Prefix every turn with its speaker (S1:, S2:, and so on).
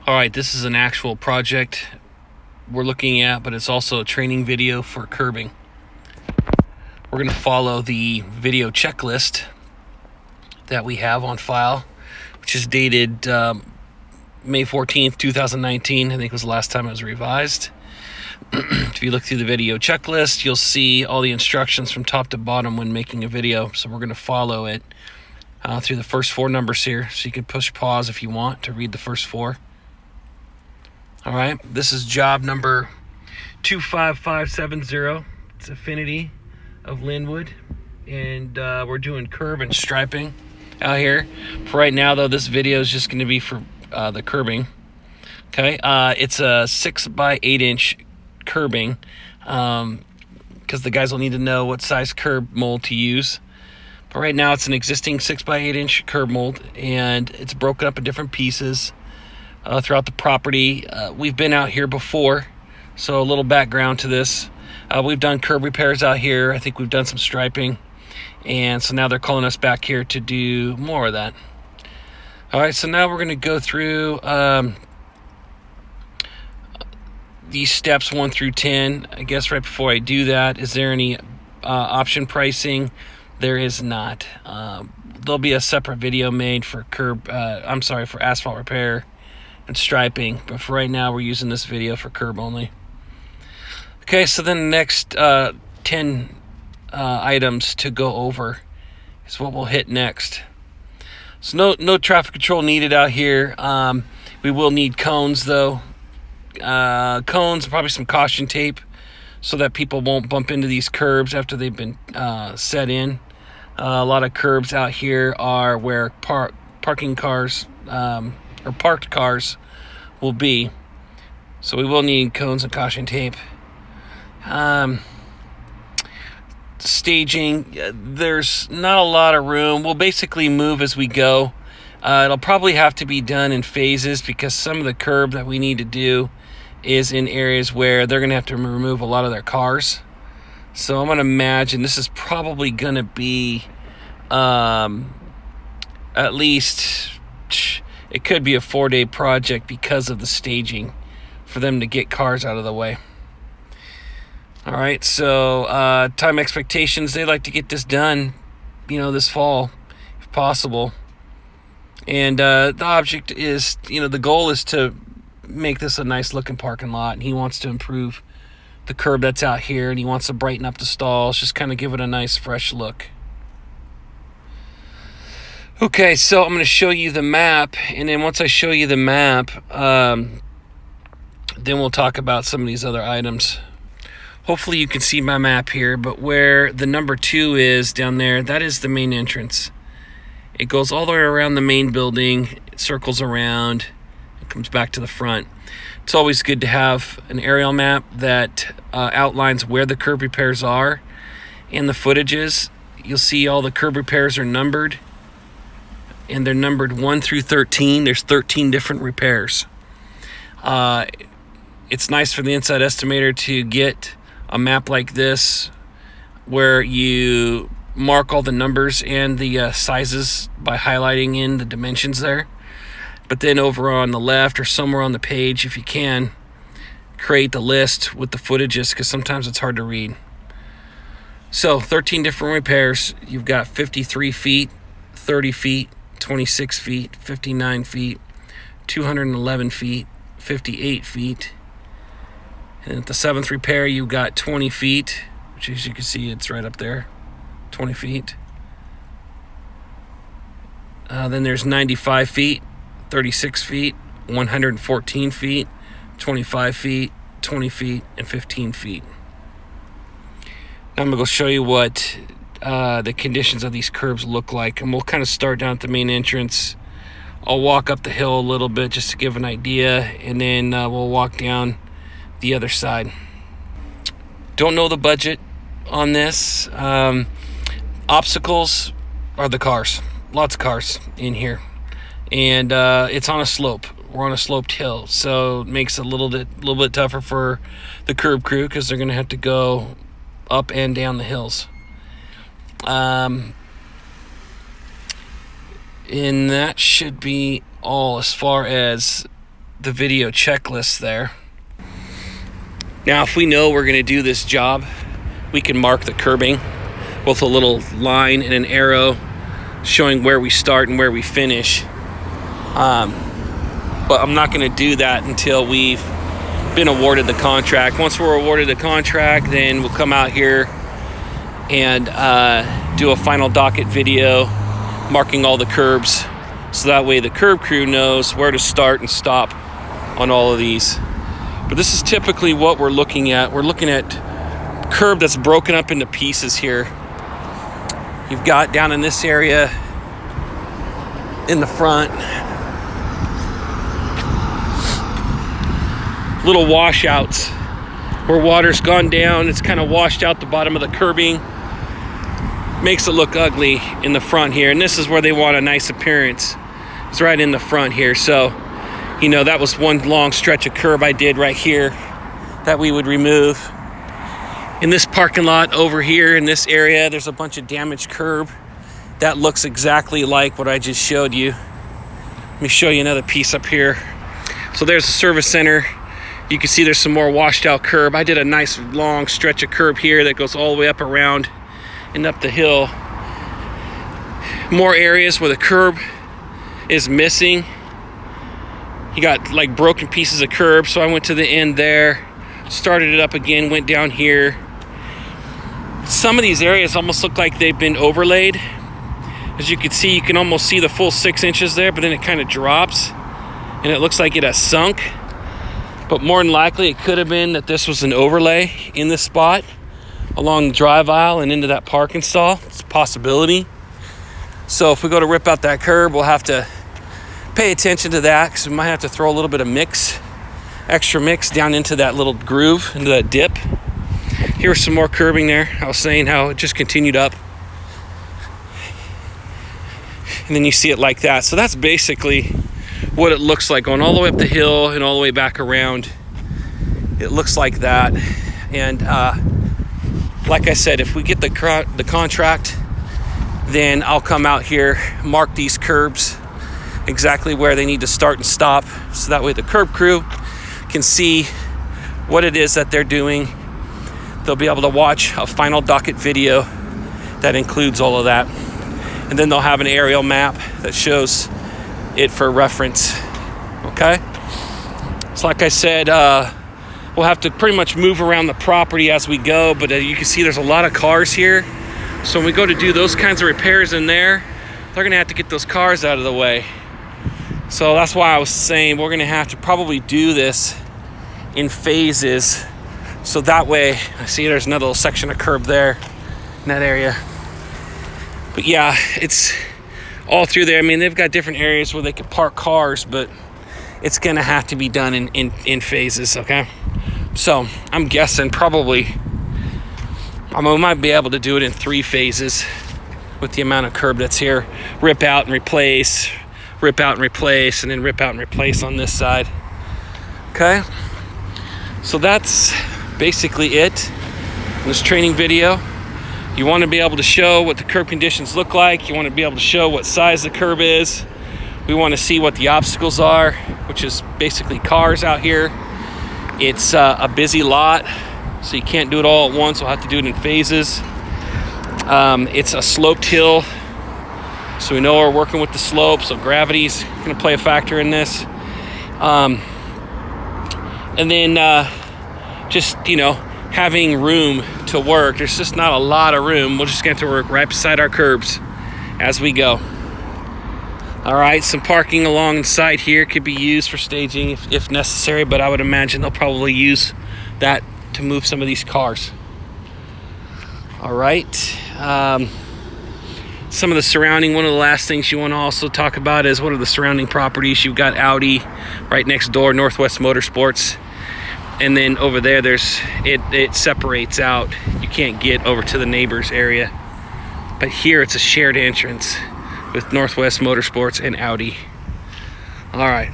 S1: All right, this is an actual project we're looking at, but it's also a training video for curbing. We're going to follow the video checklist that we have on file, which is dated May 14th, 2019. I think was the last time it was revised. If you look through the video checklist, you'll see all the instructions from top to bottom when making a video. So we're going to follow it through the first four numbers here. So you can push pause if you want to read the first four. All right, this is job number 25570. It's Affinity of Lynnwood, and we're doing curb and striping out here. For right now, though, this video is just going to be for the curbing. Okay, it's a 6x8-inch curbing because the guys will need to know what size curb mold to use. But right now, it's an existing 6x8-inch curb mold, and it's broken up in different pieces throughout the property. We've been out here before, so a little background to this. We've done curb repairs out here. I think we've done some striping, and so now they're calling us back here to do more of that. All right, so now we're going to go through these steps 1 through 10. I guess right before I do that, is there any option pricing? There is not. There'll be a separate video made for for asphalt repair and striping, but for right now we're using this video for curb only. Okay, so then the next 10 items to go over is what we'll hit next. So no traffic control needed out here. We will need cones though. Cones, probably some caution tape so that people won't bump into these curbs after they've been set in. A lot of curbs out here are where parking cars or parked cars will be, so we will need cones and caution tape. Staging, there's not a lot of room. We'll basically move as we go. It'll probably have to be done in phases because some of the curb that we need to do is in areas where they're going to have to remove a lot of their cars. So I'm going to imagine this is probably going to be at least, it could be a 4-day project because of the staging for them to get cars out of the way. All right, so time expectations, they like to get this done, this fall if possible. And the object is, the goal is to make this a nice looking parking lot, and he wants to improve the curb that's out here, and he wants to brighten up the stalls, just kind of give it a nice fresh look. Okay, so I'm going to show you the map, and then once I show you the map, then we'll talk about some of these other items. Hopefully you can see my map here, but where the number 2 is down there, that is the main entrance. It goes all the way around the main building, it circles around, it comes back to the front. It's always good to have an aerial map that outlines where the curb repairs are and the footages. You'll see all the curb repairs are numbered, and they're numbered 1 through 13. There's 13 different repairs. It's nice for the inside estimator to get a map like this where you mark all the numbers and the sizes by highlighting in the dimensions there. But then over on the left or somewhere on the page, if you can, create the list with the footages because sometimes it's hard to read. So 13 different repairs. You've got 53 feet, 30 feet, 26 feet, 59 feet, 211 feet, 58 feet. And at the 7th repair, you got 20 feet, which as you can see, it's right up there, 20 feet. Then there's 95 feet, 36 feet, 114 feet, 25 feet, 20 feet, and 15 feet. Now I'm going to go show you what the conditions of these curbs look like, and we'll kind of start down at the main entrance. I'll walk up the hill a little bit just to give an idea, and then we'll walk down the other side. Don't know the budget on this. Obstacles are the cars. Lots of cars in here, and it's on a slope. We're on a sloped hill, so it makes it a little bit tougher for the curb crew because they're going to have to go up and down the hills. And that should be all as far as the video checklist there. Now, if we know we're going to do this job, we can mark the curbing with a little line and an arrow showing where we start and where we finish. But I'm not going to do that until we've been awarded the contract. Once we're awarded the contract, then we'll come out here and do a final docket video marking all the curbs, so that way the curb crew knows where to start and stop on all of these. But this is typically what we're looking at. We're looking at curb that's broken up into pieces here. You've got down in this area in the front little washouts where water's gone down. It's kind of washed out the bottom of the curbing, makes it look ugly in the front here. And this is where they want a nice appearance. It's right in the front here. So, you know, that was one long stretch of curb I did right here that we would remove. In this parking lot over here in this area, there's a bunch of damaged curb that looks exactly like what I just showed you. Let me show you another piece up here. So there's the service center. You can see there's some more washed out curb. I did a nice long stretch of curb here that goes all the way up around and up the hill. More areas where the curb is missing. You got like broken pieces of curb, so I went to the end there, started it up again, went down here. Some of these areas almost look like they've been overlaid. As you can see, you can almost see the full 6 inches there, but then it kind of drops and it looks like it has sunk. But more than likely, it could have been that this was an overlay in this spot along the drive aisle and into that parking stall. It's a possibility. So if we go to rip out that curb, we'll have to pay attention to that, because we might have to throw a little bit of extra mix down into that little groove, into that dip. Here's some more curbing there. I was saying how it just continued up. And then you see it like that. So that's basically what it looks like going all the way up the hill and all the way back around. It looks like that. And like I said, if we get the contract, then I'll come out here, mark these curbs exactly where they need to start and stop, so that way the curb crew can see what it is that they're doing. They'll be able to watch a final docket video that includes all of that, and then they'll have an aerial map that shows it for reference. Okay, so like I said, we'll have to pretty much move around the property as we go, but you can see there's a lot of cars here. So when we go to do those kinds of repairs in there, they're gonna have to get those cars out of the way. So that's why I was saying we're gonna have to probably do this in phases. So that way, I see there's another little section of curb there in that area. But yeah, it's all through there. I mean, they've got different areas where they can park cars, but it's gonna have to be done in phases, okay? So I'm guessing probably, we might be able to do it in 3 phases with the amount of curb that's here. Rip out and replace, rip out and replace, and then rip out and replace on this side. Okay? So that's basically it in this training video. You want to be able to show what the curb conditions look like. You want to be able to show what size the curb is. We want to see what the obstacles are, which is basically cars out here. It's a busy lot, so you can't do it all at once. We'll have to do it in phases. It's a sloped hill, so we know we're working with the slope, so gravity's going to play a factor in this. And then just, you know, having room to work. There's just not a lot of room. We'll just get to work right beside our curbs as we go. All right, some parking along the side here could be used for staging if necessary, but I would imagine they'll probably use that to move some of these cars. All right, some of the surrounding, one of the last things you want to also talk about is what are the surrounding properties. You've got Audi right next door, Northwest Motorsports, and then over there it separates out. You can't get over to the neighbor's area, but here it's a shared entrance with Northwest Motorsports and Audi. All right.